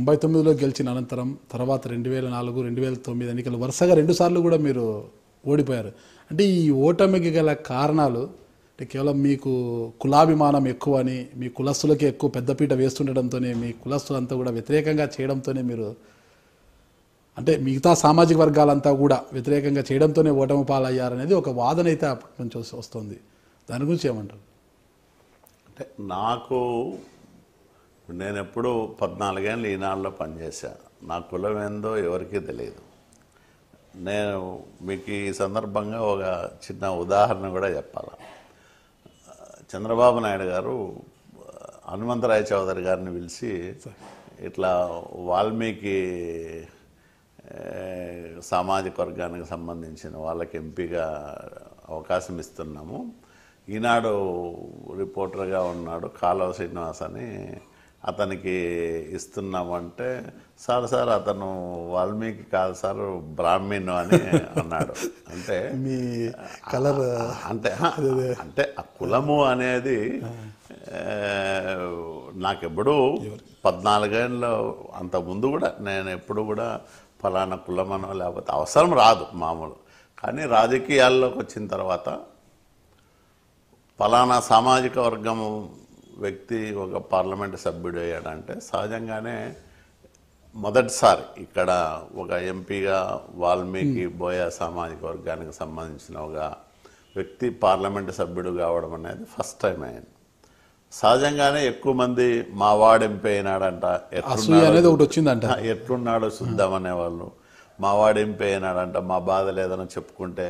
99లో గెలిచిన అనంతరం తర్వాత 2004, 2009 ఎన్నికలు వరుసగా 2 సార్లు కూడా మీరు ఓడిపోయారు. అంటే ఈ ఓటమికి గల కారణాలు అంటే కేవలం మీకు కులాభిమానం ఎక్కువని, మీ కులస్తులకి ఎక్కువ పెద్దపీట వేస్తుండడంతోనే, మీ కులస్తులంతా కూడా వ్యతిరేకంగా చేయడంతోనే మీరు అంటే మిగతా సామాజిక వర్గాలంతా కూడా వ్యతిరేకంగా చేయడంతోనే ఓటమి పాలయ్యారనేది ఒక వాదన అయితే అప్పటి నుంచి వస్తుంది. దాని గురించి ఏమంటారు? అంటే నాకు నేను ఎప్పుడు 14 ఏళ్ళు ఈనాడులో పనిచేశా. నా కులం ఏందో ఎవరికీ తెలియదు. నేను మీకు ఈ సందర్భంగా ఒక చిన్న ఉదాహరణ కూడా చెప్పాలి. చంద్రబాబు నాయుడు గారు హనుమంతరాయ చౌదరి గారిని పిలిచి ఇట్లా వాల్మీకి సామాజిక వర్గానికి సంబంధించిన వాళ్ళకి ఎంపీగా అవకాశం ఇస్తున్నాము, ఈనాడు రిపోర్టర్గా ఉన్నాడు కాలువ శ్రీనివాస్ అని, అతనికి ఇస్తున్నామంటే సార్ అతను వాల్మీకి కాదు సార్ బ్రాహ్మణు అని అన్నాడు. అంటే మీ కలర్ అంటే అంటే ఆ కులము అనేది నాకెప్పుడు 14 ఏళ్ళు అంత ముందు కూడా నేను ఎప్పుడు కూడా ఫలానా కులమనో లేకపోతే అవసరం రాదు మామూలు. కానీ రాజకీయాల్లోకి వచ్చిన తర్వాత ఫలానా సామాజిక వర్గం వ్యక్తి ఒక పార్లమెంటు సభ్యుడు అయ్యాడంటే సహజంగానే మొదటిసారి ఇక్కడ ఒక ఎంపీగా వాల్మీకి బోయ సామాజిక వర్గానికి సంబంధించిన ఒక వ్యక్తి పార్లమెంటు సభ్యుడు కావడం అనేది ఫస్ట్ టైం అయింది. సహజంగానే ఎక్కువ మంది మా వాడు ఎంపీ అయినాడంట, ఎట్లున్నాడో చూద్దాం అనేవాళ్ళు. మా వాడు ఎంపీ అయినాడంట, మా బాధ లేదని చెప్పుకుంటే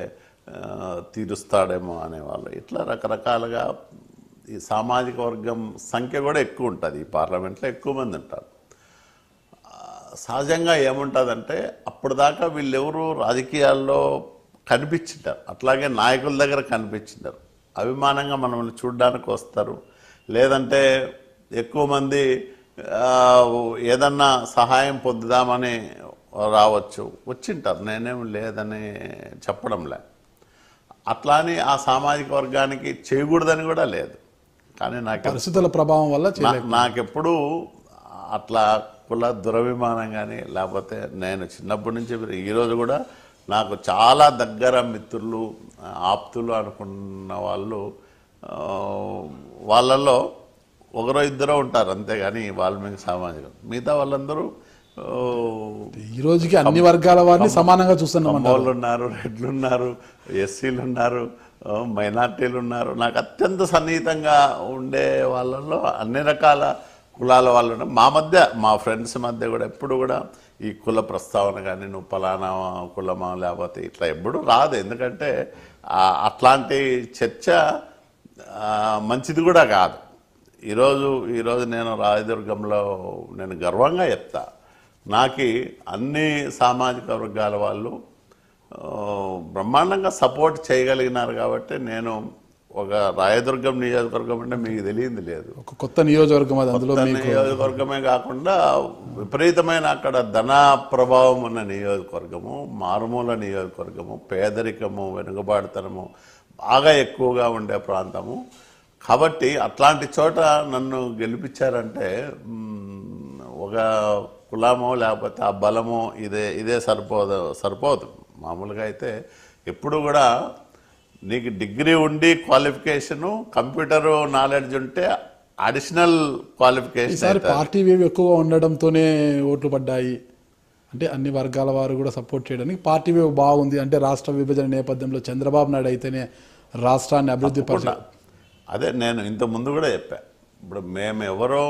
తీరుస్తాడేమో అనేవాళ్ళు. ఇట్లా రకరకాలుగా ఈ సామాజిక వర్గం సంఖ్య కూడా ఎక్కువ ఉంటుంది. ఈ పార్లమెంట్లో ఎక్కువ మంది ఉంటారు. సహజంగా ఏముంటుందంటే అప్పుడు దాకా వీళ్ళెవరు రాజకీయాల్లో కనిపించింటారు, అట్లాగే నాయకుల దగ్గర కనిపించింటారు, అభిమానంగా మనల్ని చూడడానికి వస్తారు. లేదంటే ఎక్కువ మంది ఏదన్నా సహాయం పొందుదామని రావచ్చు, వచ్చింటారు, నేనేం లేదని చెప్పడంలే. అట్లా అని ఆ సామాజిక వర్గానికి చేయకూడదని కూడా లేదు. కానీ నాకు పరిస్థితుల ప్రభావం వల్ల నాకెప్పుడు అట్లా కుల దురభిమానం కానీ లేకపోతే నేను చిన్నప్పటి నుంచి ఈరోజు కూడా నాకు చాలా దగ్గర మిత్రులు ఆప్తులు అనుకున్న వాళ్ళు వాళ్ళల్లో ఒకరో ఇద్దరో ఉంటారు అంతేగాని వాల్మీకి సామాజికం. మిగతా వాళ్ళందరూ ఈ రోజుకి అన్ని వర్గాల వారిని సమానంగా చూస్తున్నాం. వాళ్ళు ఉన్నారు, రెడ్లు ఉన్నారు, ఎస్సీలు ఉన్నారు, మైనార్టీలు ఉన్నారు. నాకు అత్యంత సన్నిహితంగా ఉండే వాళ్ళల్లో అన్ని రకాల కులాల వాళ్ళు ఉన్నారు. మా మధ్య మా ఫ్రెండ్స్ మధ్య కూడా ఎప్పుడు కూడా ఈ కుల ప్రస్తావన కానీ నువ్వు పలానా కులమా లేకపోతే ఇట్లా ఎప్పుడు రాదు. ఎందుకంటే అట్లాంటి చర్చ మంచిది కూడా కాదు. ఈరోజు నేను రాయదుర్గంలో నేను గర్వంగా చెప్తా, నాకు అన్ని సామాజిక వర్గాల వాళ్ళు బ్రహ్మాండంగా సపోర్ట్ చేయగలిగినారు. కాబట్టి నేను ఒక రాయదుర్గం నియోజకవర్గం అంటే మీకు తెలియంది లేదు, ఒక కొత్త నియోజకవర్గం. అందులో నియోజకవర్గమే కాకుండా విపరీతమైన అక్కడ ధన ప్రభావం ఉన్న నియోజకవర్గము, మారుమూల నియోజకవర్గము, పేదరికము వెనుకబాటుతనము బాగా ఎక్కువగా ఉండే ప్రాంతము. కాబట్టి అట్లాంటి చోట నన్ను గెలిపించారంటే ఒక కులమో లేకపోతే ఆ బలమో ఇదే సరిపోదు. మామూలుగా అయితే ఎప్పుడు కూడా నీకు డిగ్రీ ఉండి క్వాలిఫికేషను కంప్యూటర్ నాలెడ్జ్ ఉంటే అడిషనల్ క్వాలిఫికేషన్. పార్టీ వేవ్ ఎక్కువ ఉండడంతోనే ఓట్లు పడ్డాయి. అంటే అన్ని వర్గాల వారు కూడా సపోర్ట్ చేయడానికి పార్టీ వేవ్ బాగుంది. అంటే రాష్ట్ర విభజన నేపథ్యంలో చంద్రబాబు నాయుడు అయితేనే రాష్ట్రాన్ని అభివృద్ధి పరిచయం. అదే నేను ఇంత ముందు కూడా చెప్పా. ఇప్పుడు మేము ఎవరో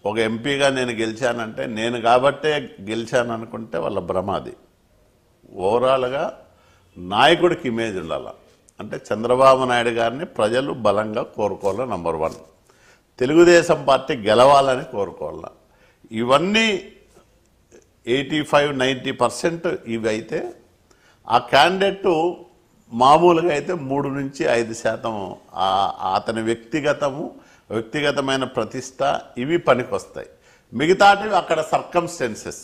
ఒక ఎంపీగా నేను గెలిచానంటే నేను కాబట్టే గెలిచాను అనుకుంటే వాళ్ళ భ్రమాది. ఓవరాల్గా నాయకుడికి ఇమేజ్ ఉండాలి. అంటే చంద్రబాబు నాయుడు గారిని ప్రజలు బలంగా కోరుకోవాలి. నంబర్ 1 తెలుగుదేశం పార్టీ గెలవాలని కోరుకోవాలి. ఇవన్నీ 85-90% ఇవి అయితే ఆ క్యాండిడేట్ మామూలుగా అయితే 3 నుంచి 5% అతని వ్యక్తిగతమైన ప్రతిష్ట ఇవి పనికొస్తాయి. మిగతాటివి అక్కడ సర్కమ్స్టెన్సెస్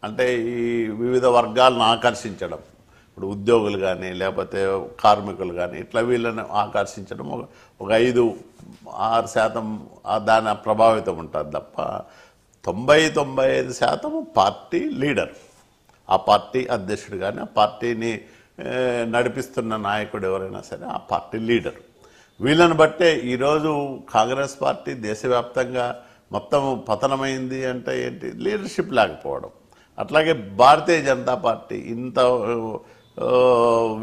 అంటే ఈ వివిధ వర్గాలను ఆకర్షించడం, ఇప్పుడు ఉద్యోగులు కానీ లేకపోతే కార్మికులు కానీ ఇట్లా వీళ్ళని ఆకర్షించడం ఒక 5-6% దాని ప్రభావితం ఉంటుంది తప్ప 90-95% పార్టీ లీడర్, ఆ పార్టీ అధ్యక్షుడు కానీ ఆ పార్టీని నడిపిస్తున్న నాయకుడు ఎవరైనా సరే ఆ పార్టీ లీడర్. వీళ్ళని బట్టే ఈరోజు కాంగ్రెస్ పార్టీ దేశవ్యాప్తంగా మొత్తం పతనమైంది అంటే ఏంటి, లీడర్షిప్ లేకపోవడం. అట్లాగే భారతీయ జనతా పార్టీ ఇంత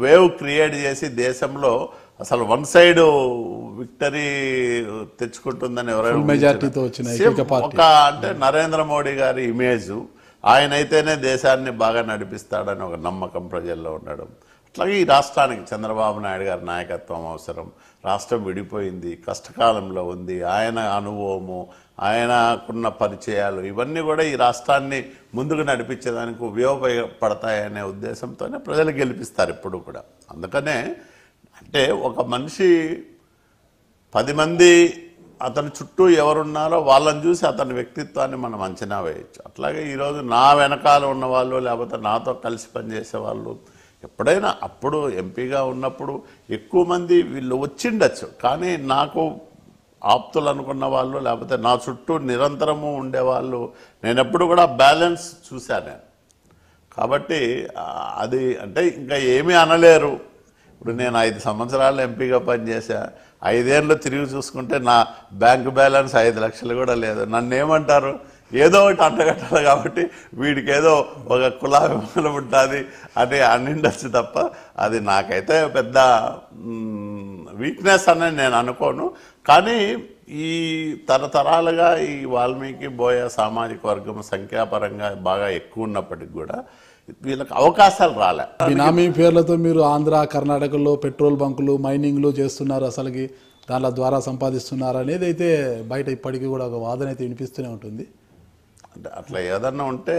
వేవ్ క్రియేట్ చేసి దేశంలో అసలు వన్ సైడ్ విక్టరీ తెచ్చుకుంటుందని ఎవరైనా మెజార్టీతో వచ్చిన ఒక అంటే నరేంద్ర మోడీ గారి ఇమేజ్, ఆయనైతేనే దేశాన్ని బాగా నడిపిస్తాడని ఒక నమ్మకం ప్రజల్లో ఉండడం. అట్లాగే ఈ రాష్ట్రానికి చంద్రబాబు నాయుడు గారి నాయకత్వం అవసరం. రాష్ట్రం విడిపోయింది, కష్టకాలంలో ఉంది. ఆయన అనుభవము, ఆయనకున్న పరిచయాలు ఇవన్నీ కూడా ఈ రాష్ట్రాన్ని ముందుకు నడిపించేదానికి ఉపయోగపడతాయనే ఉద్దేశంతోనే ప్రజలు గెలిపిస్తారు ఇప్పుడు కూడా. అందుకనే అంటే ఒక మనిషి 10 మంది అతని చుట్టూ ఎవరున్నారో వాళ్ళని చూసి అతని వ్యక్తిత్వాన్ని మనం అంచనా వేయచ్చు. అట్లాగే ఈరోజు నా వెనకాల ఉన్నవాళ్ళు లేకపోతే నాతో కలిసి పనిచేసే వాళ్ళు ఎప్పుడైనా అప్పుడు ఎంపీగా ఉన్నప్పుడు ఎక్కువ మంది వీళ్ళు వచ్చిండొచ్చు, కానీ నాకు ఆప్తులు అనుకున్న వాళ్ళు లేకపోతే నా చుట్టూ నిరంతరము ఉండేవాళ్ళు నేను ఎప్పుడు కూడా బ్యాలెన్స్ చూశాను. కాబట్టి అది అంటే ఇంకా ఏమీ అనలేరు. ఇప్పుడు నేను 5 సంవత్సరాలు ఎంపీగా పనిచేశా, 5 ఏళ్ళు తిరిగి చూసుకుంటే నా బ్యాంకు బ్యాలెన్స్ 5 లక్షలు కూడా లేదు. నన్ను ఏమంటారు, ఏదో ఒకటి అంటగట్టాలి కాబట్టి వీడికి ఏదో ఒక కులాభిమానం ఉంటుంది అని అనిండొచ్చు తప్ప అది నాకైతే పెద్ద వీక్నెస్ అని నేను అనుకోను. కానీ ఈ తరతరాలుగా ఈ వాల్మీకి బోయ సామాజిక వర్గం సంఖ్యాపరంగా బాగా ఎక్కువ ఉన్నప్పటికి కూడా వీళ్ళకి అవకాశాలు రాలే. బినామీ పేర్లతో మీరు ఆంధ్ర కర్ణాటకలో పెట్రోల్ బంకులు మైనింగ్లు చేస్తున్నారు, అసలుకి దాని ద్వారా సంపాదిస్తున్నారు అనేది అయితే బయట ఇప్పటికీ కూడా ఒక వాదన అయితే వినిపిస్తూనే ఉంటుంది. అంటే అట్లా ఏదన్నా ఉంటే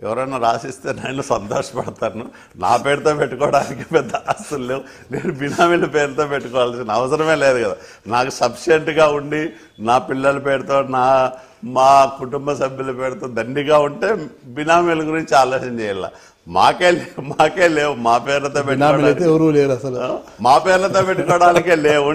ఎవరైనా రాసిస్తే నేను సంతోషపడతాను. నా పేరుతో పెట్టుకోవడానికి పెద్ద ఆస్తులు లేవు, నేను బినామీల పేరుతో పెట్టుకోవాల్సిన అవసరమే లేదు కదా. నాకు సఫిషియెంట్గా ఉండి నా పిల్లల పేరుతో మా కుటుంబ సభ్యుల పేరుతో దండిగా ఉంటే బినామీల గురించి ఆలోచన చేయాల. మాకే లేవు, మా పేర్లతో పెట్టుకోవడానికి ఎవరు లేరు, అసలు మా పేర్లతో పెట్టుకోవడానికే లేవు.